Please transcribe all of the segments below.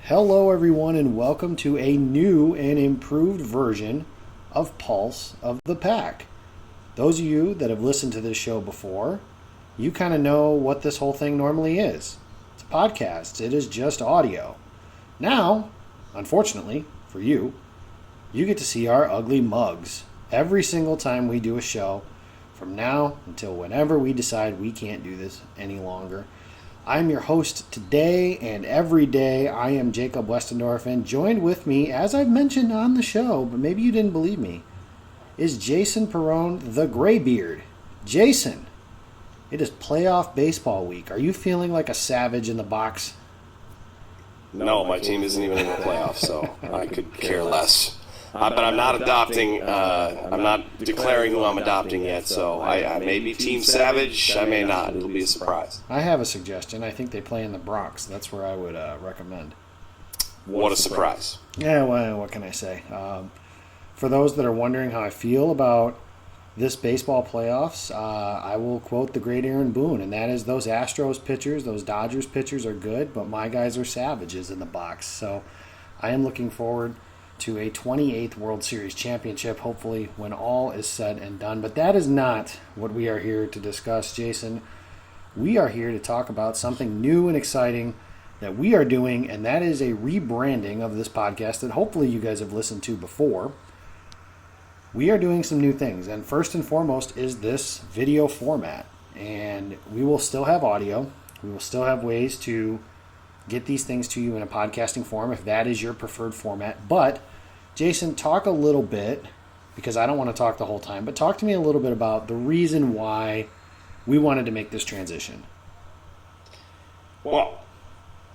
Hello, everyone, and welcome to a new and improved version of Pulse of the Pack. Those of you that have listened to this show before, you kind of know what this whole thing normally is. It's a podcast, it is just audio. Now, unfortunately for you, you get to see our ugly mugs every single time we do a show from now until whenever we decide we can't do this any longer. I'm your host today and every day. I am Jacob Westendorf, and joined with me, as I've mentioned on the show, but maybe you didn't believe me, is Jason Perrone, the Graybeard. Jason, it is playoff baseball week. Are you feeling like a savage in the box? No, my team isn't even in the playoffs, so I could care less. But I'm not adopting. I'm not declaring who I'm adopting yet, so I may be Team Savage. I may not. It'll be a surprise. I have a suggestion. I think they play in the Bronx. That's where I would recommend. What a surprise. Yeah, well, what can I say? For those that are wondering how I feel about this baseball playoffs, I will quote the great Aaron Boone, and that is those Astros pitchers, those Dodgers pitchers are good, but my guys are savages in the box. So I am looking forward to a 28th World Series championship, hopefully when all is said and done. But that is not what we are here to discuss, Jason. We are here to talk about something new and exciting that we are doing, and that is a rebranding of this podcast that hopefully you guys have listened to before. We are doing some new things, and first and foremost is this video format. And we will still have audio. We will still have ways to get these things to you in a podcasting form if that is your preferred format. But Jason, talk a little bit, because I don't want to talk the whole time, but talk to me a little bit about the reason why we wanted to make this transition. Well,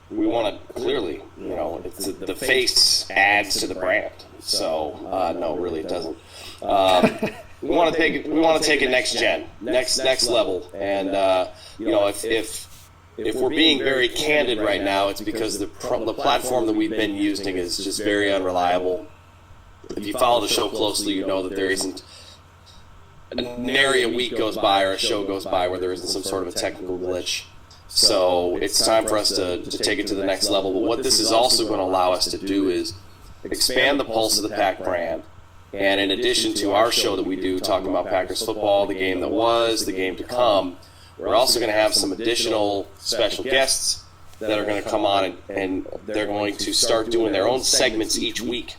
we want to clearly, it's the face adds to the brand. So no, really it doesn't. We want to take it. We want to take it next gen, next level, and if we're being very candid right now, it's because the platform that we've been using is just very unreliable. If you follow the show closely, you know that there isn't nary a week goes by or a show goes by where there isn't some sort of a technical glitch. So it's time for us to take it to the next level. But what this is also going to allow us to do is expand the Pulse of the Pack brand. And in addition to our show that we do, talking about Packers football, the game that was, the game to come, we're also going to have some additional special guests that are going to come on, and they're going to start doing their own segments each week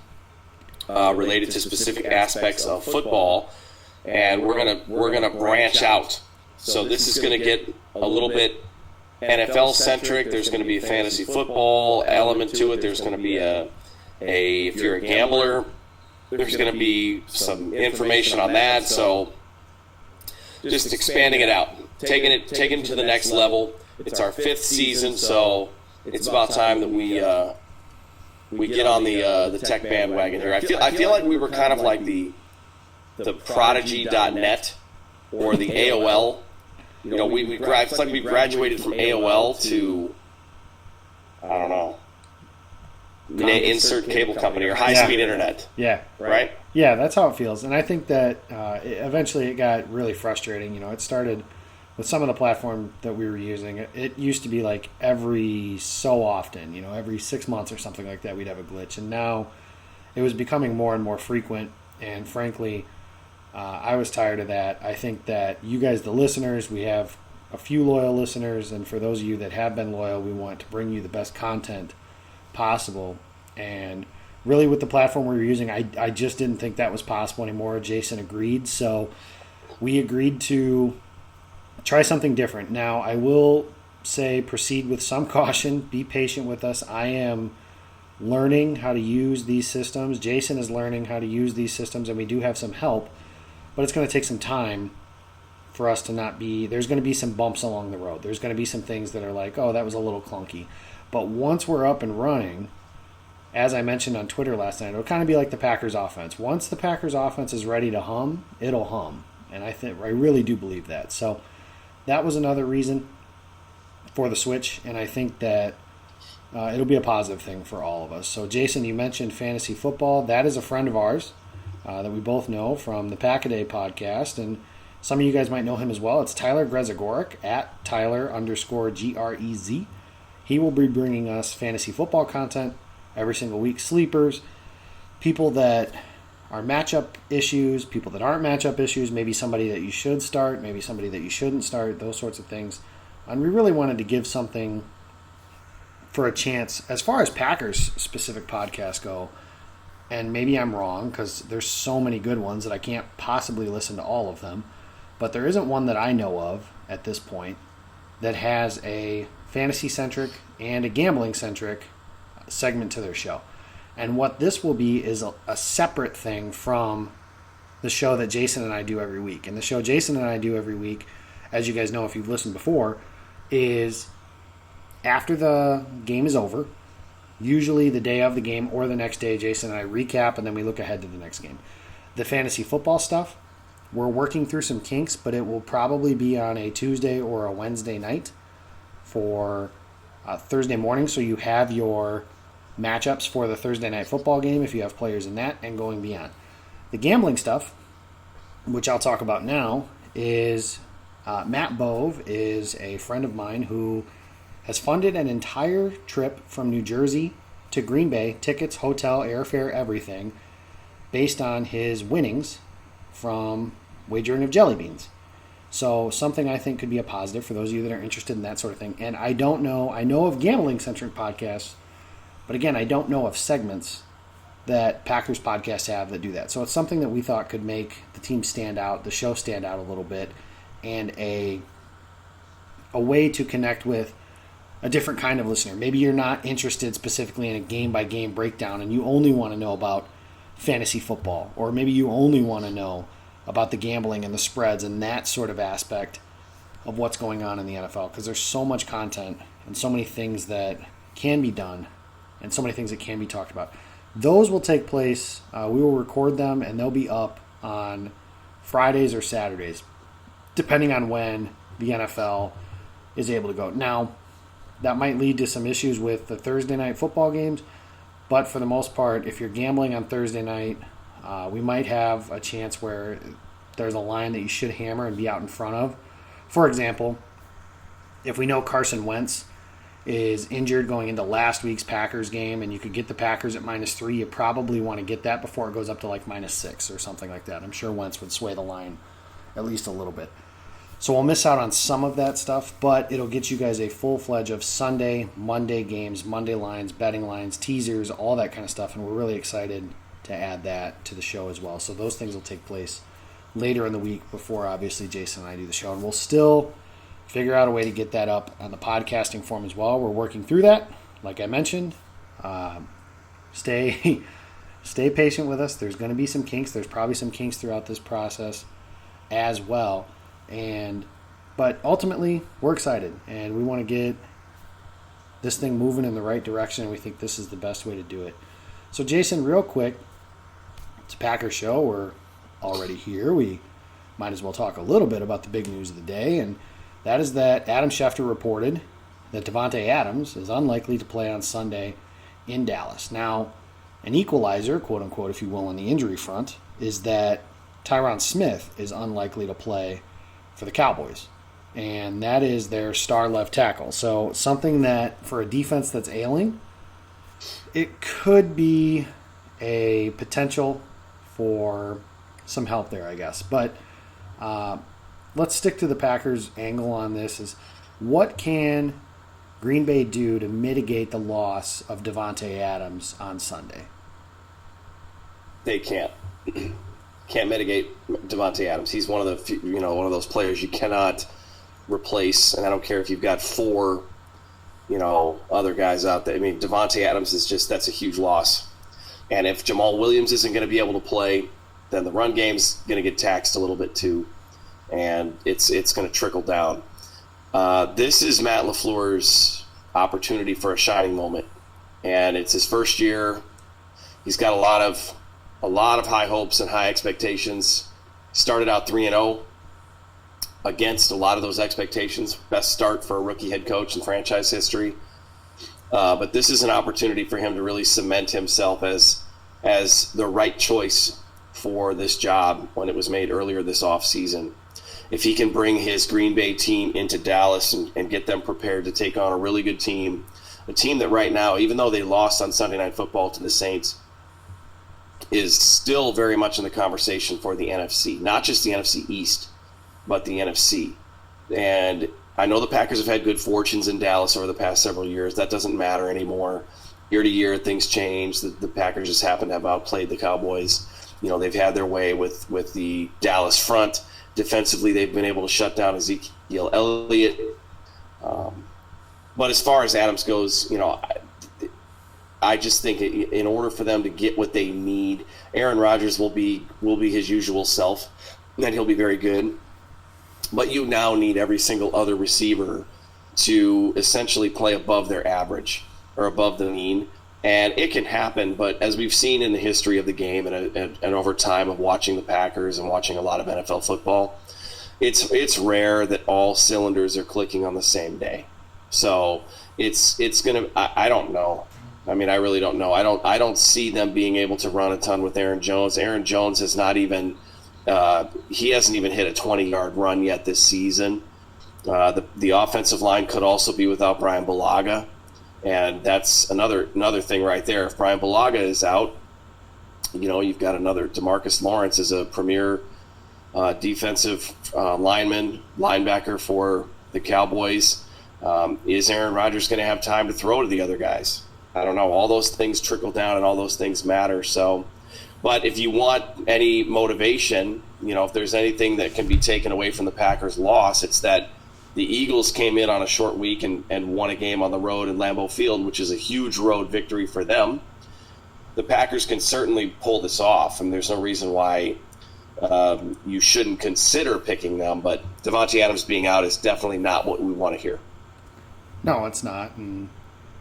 related to specific aspects of football, and we're going to branch out. So this is going to get a little bit NFL centric. There's going to be a fantasy football element to it. There's going to be if you're a gambler, there's going to be some information on that. So just expanding it out. Taking it to the next level. It's our 5th season, so it's about time that we get on the tech bandwagon here. I feel like we were kind of like the Prodigy.net or the AOL. It's like we graduated from AOL to, I don't know, insert cable company or high-speed internet. Yeah. Right? Yeah, that's how it feels. And I think that eventually it got really frustrating. It started with some of the platform that we were using. It used to be like every so often, every 6 months or something like that, we'd have a glitch. And now it was becoming more and more frequent. And frankly, I was tired of that. I think that you guys, the listeners, we have a few loyal listeners. And for those of you that have been loyal, we want to bring you the best content possible. And really with the platform we were using, I just didn't think that was possible anymore. Jason agreed. So we agreed to try something different. Now, I will say proceed with some caution. Be patient with us. I am learning how to use these systems. Jason is learning how to use these systems, and we do have some help, but it's going to take some time for us to not be... There's going to be some bumps along the road. There's going to be some things that are like, oh, that was a little clunky. But once we're up and running, as I mentioned on Twitter last night, it'll kind of be like the Packers offense. Once the Packers offense is ready to hum, it'll hum. And I really do believe that. So that was another reason for the switch, and I think that it'll be a positive thing for all of us. So, Jason, you mentioned fantasy football. That is a friend of ours that we both know from the Pack-A-Day podcast, and some of you guys might know him as well. It's Tyler Grezagoric, at Tyler_Grez. He will be bringing us fantasy football content every single week, sleepers, people that are matchup issues, people that aren't matchup issues, maybe somebody that you should start, maybe somebody that you shouldn't start, those sorts of things. And we really wanted to give something for a chance as far as Packers specific podcasts go. And maybe I'm wrong because there's so many good ones that I can't possibly listen to all of them. But there isn't one that I know of at this point that has a fantasy-centric and a gambling-centric segment to their show. And what this will be is a separate thing from the show that Jason and I do every week. And the show Jason and I do every week, as you guys know if you've listened before, is after the game is over, usually the day of the game or the next day, Jason and I recap and then we look ahead to the next game. The fantasy football stuff, we're working through some kinks, but it will probably be on a Tuesday or a Wednesday night for Thursday morning, so you have your matchups for the Thursday night football game if you have players in that and going beyond. The gambling stuff, which I'll talk about now, is Matt Bove is a friend of mine who has funded an entire trip from New Jersey to Green Bay, tickets, hotel, airfare, everything, based on his winnings from wagering of jelly beans. So something I think could be a positive for those of you that are interested in that sort of thing. And I know of gambling-centric podcasts, but again, I don't know of segments that Packers podcasts have that do that. So it's something that we thought could make the team stand out, the show stand out a little bit, and a way to connect with a different kind of listener. Maybe you're not interested specifically in a game-by-game breakdown and you only want to know about fantasy football, or maybe you only want to know about the gambling and the spreads and that sort of aspect of what's going on in the NFL, because there's so much content and so many things that can be done and so many things that can be talked about. Those will take place, we will record them and they'll be up on Fridays or Saturdays, depending on when the NFL is able to go. Now, that might lead to some issues with the Thursday night football games, but for the most part, if you're gambling on Thursday night, we might have a chance where there's a line that you should hammer and be out in front of. For example, if we know Carson Wentz is injured going into last week's Packers game and you could get the Packers at -3, you probably want to get that before it goes up to like -6 or something like that. I'm sure Wentz would sway the line at least a little bit. So we'll miss out on some of that stuff, but it'll get you guys a full-fledged of Sunday, Monday games, Monday lines, betting lines, teasers, all that kind of stuff, and we're really excited to add that to the show as well. So those things will take place later in the week before, obviously, Jason and I do the show, and we'll still figure out a way to get that up on the podcasting form as well. We're working through that, like I mentioned. Stay patient with us. There's going to be some kinks. There's probably some kinks throughout this process as well. But ultimately, we're excited, and we want to get this thing moving in the right direction, and we think this is the best way to do it. So, Jason, real quick, it's a Packers show. We're already here. We might as well talk a little bit about the big news of the day, and that is that Adam Schefter reported that Davante Adams is unlikely to play on Sunday in Dallas. Now, an equalizer, quote-unquote, if you will, on the injury front, is that Tyron Smith is unlikely to play for the Cowboys, and that is their star left tackle. So something that, for a defense that's ailing, it could be a potential for some help there, I guess. But let's stick to the Packers' angle on this. Is what can Green Bay do to mitigate the loss of Davante Adams on Sunday? They can't mitigate Davante Adams. He's one of the few, one of those players you cannot replace. And I don't care if you've got four, other guys out there. I mean, Davante Adams that's a huge loss. And if Jamal Williams isn't going to be able to play, then the run game's going to get taxed a little bit too, and it's going to trickle down. This is Matt LaFleur's opportunity for a shining moment, and it's his first year. He's got a lot of high hopes and high expectations. Started out 3-0 against a lot of those expectations. Best start for a rookie head coach in franchise history. But this is an opportunity for him to really cement himself as the right choice for this job when it was made earlier this offseason. if he can bring his Green Bay team into Dallas and get them prepared to take on a really good team, a team that right now, even though they lost on Sunday Night Football to the Saints, is still very much in the conversation for the NFC. Not just the NFC East, but the NFC. And I know the Packers have had good fortunes in Dallas over the past several years. That doesn't matter anymore. Year to year, things change. The Packers just happen to have outplayed the Cowboys. You know, they've had their way with the Dallas front. Defensively, they've been able to shut down Ezekiel Elliott. But as far as Adams goes, you know, I just think in order for them to get what they need, Aaron Rodgers will be his usual self, and he'll be very good. But you now need every single other receiver to essentially play above their average or above the mean. And it can happen, but as we've seen in the history of the game and over time of watching the Packers and watching a lot of NFL football, it's rare that all cylinders are clicking on the same day. So it's gonna. I don't know. I mean, I really don't know. I don't see them being able to run a ton with Aaron Jones. Aaron Jones has not even. He hasn't even hit a 20-yard run yet this season. The offensive line could also be without Brian Bulaga. And that's another thing right there. If Brian Bulaga is out, you know, you've got another DeMarcus Lawrence is a premier defensive linebacker for the Cowboys. Is Aaron Rodgers going to have time to throw to the other guys? I don't know. All those things trickle down and all those things matter. So, but if you want any motivation, you know, if there's anything that can be taken away from the Packers' loss, it's that the Eagles came in on a short week and won a game on the road in Lambeau Field, which is a huge road victory for them. The Packers can certainly pull this off, and there's no reason why you shouldn't consider picking them. But Davante Adams being out is definitely not what we want to hear. No, it's not. And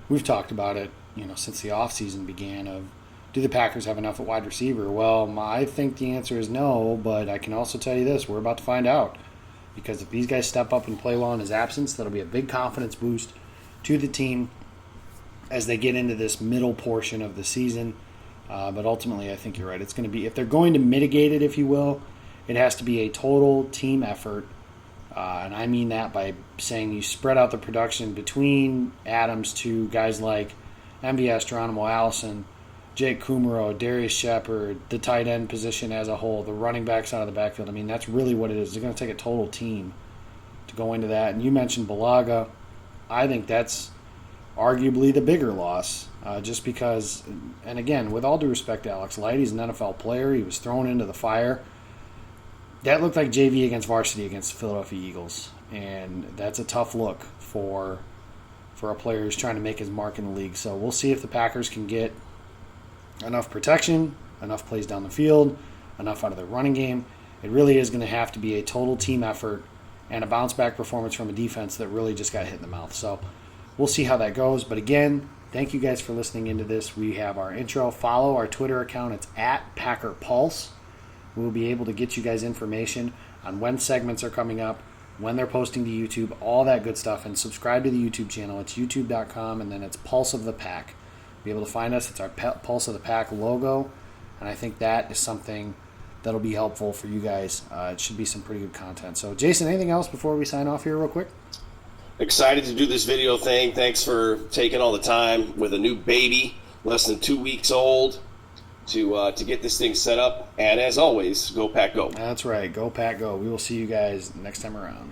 we've talked about it, you know, since the offseason began of, do the Packers have enough at wide receiver? Well, I think the answer is no, but I can also tell you this. We're about to find out. Because if these guys step up and play well in his absence, that'll be a big confidence boost to the team as they get into this middle portion of the season. But ultimately, I think you're right. It's going to be, if they're going to mitigate it, if you will, it has to be a total team effort. And I mean that by saying you spread out the production between Adams to guys like MVS, Geronimo Allison, Jake Kumaro, Darius Shepard, the tight end position as a whole, the running backs out of the backfield. I mean, that's really what it is. They're going to take a total team to go into that. And you mentioned Bulaga. I think that's arguably the bigger loss just because, and again, with all due respect to Alex Light, he's an NFL player. He was thrown into the fire. That looked like JV against varsity against the Philadelphia Eagles. And that's a tough look for a player who's trying to make his mark in the league. So we'll see if the Packers can get enough protection, enough plays down the field, enough out of their running game. It really is going to have to be a total team effort and a bounce-back performance from a defense that really just got hit in the mouth. So we'll see how that goes. But again, thank you guys for listening into this. We have our intro. Follow our Twitter account. It's @PackerPulse. We'll be able to get you guys information on when segments are coming up, when they're posting to YouTube, all that good stuff. And subscribe to the YouTube channel. It's youtube.com, and then it's Pulse of the Pack. Be able to find us. It's our Pulse of the Pack logo, and I think that is something that'll be helpful for you guys. It should be some pretty good content. So, Jason, anything else before we sign off here real quick? Excited to do this video thing. Thanks for taking all the time with a new baby, less than 2 weeks old, to get this thing set up. And as always, go Pack Go. That's right. Go Pack Go. We will see you guys next time around.